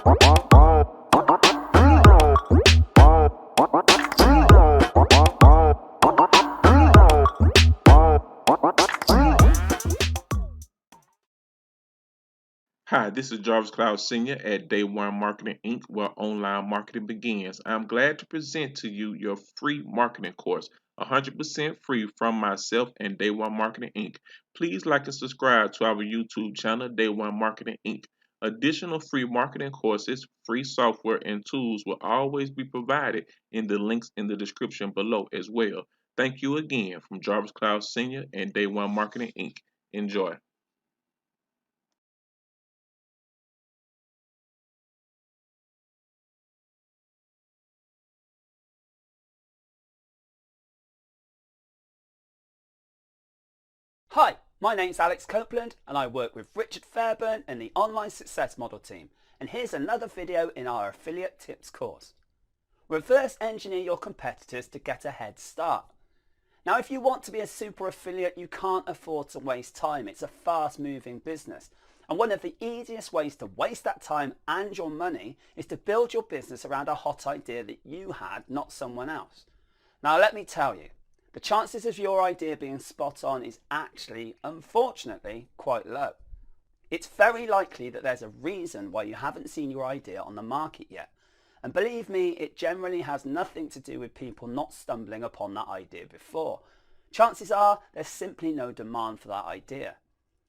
Hi, this is Jarvis Cloud Sr. at Day1Marketing Inc., where online marketing begins. I'm glad to present to you your free marketing course, 100% free from myself and Day1Marketing Inc. Please like and subscribe to our YouTube channel, Day1Marketing Inc. Additional free marketing courses, free software, and tools will always be provided in the links in the description below as well. Thank you again from Jarvis Cloud Sr. and Day1Marketing Inc. Enjoy. Hi, my name's Alex Copeland and I work with Richard Fairburn and the Online Success Model team, and here's another video in our affiliate tips course. Reverse engineer your competitors to get a head start. Now, if you want to be a super affiliate, you can't afford to waste time. It's a fast moving business, and one of the easiest ways to waste that time and your money is to build your business around a hot idea that you had, not someone else. Now, let me tell you, the chances of your idea being spot on is actually, unfortunately, quite low. It's very likely that there's a reason why you haven't seen your idea on the market yet. And believe me, it generally has nothing to do with people not stumbling upon that idea before. Chances are there's simply no demand for that idea.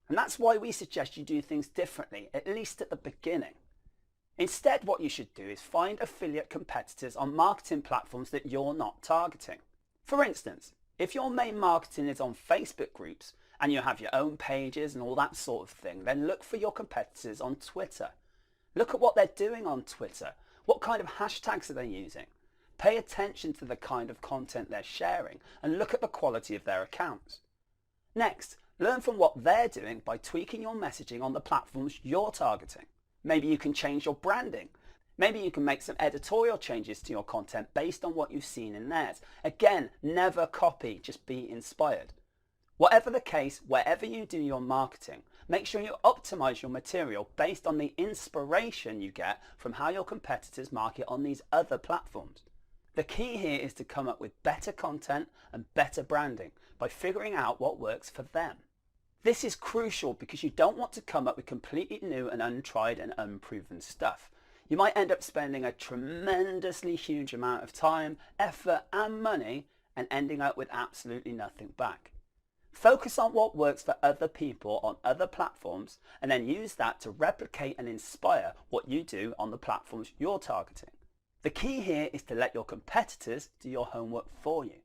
And that's why we suggest you do things differently, at least at the beginning. Instead, what you should do is find affiliate competitors on marketing platforms that you're not targeting. For instance, if your main marketing is on Facebook groups and you have your own pages and all that sort of thing, then look for your competitors on Twitter. Look at what they're doing on Twitter. What kind of hashtags are they using? Pay attention to the kind of content they're sharing and look at the quality of their accounts. Next, learn from what they're doing by tweaking your messaging on the platforms you're targeting. Maybe you can change your branding. Maybe you can make some editorial changes to your content based on what you've seen in theirs. Again, never copy, just be inspired. Whatever the case, wherever you do your marketing, make sure you optimize your material based on the inspiration you get from how your competitors market on these other platforms. The key here is to come up with better content and better branding by figuring out what works for them. This is crucial because you don't want to come up with completely new and untried and unproven stuff. You might end up spending a tremendously huge amount of time, effort and money and ending up with absolutely nothing back. Focus on what works for other people on other platforms and then use that to replicate and inspire what you do on the platforms you're targeting. The key here is to let your competitors do your homework for you.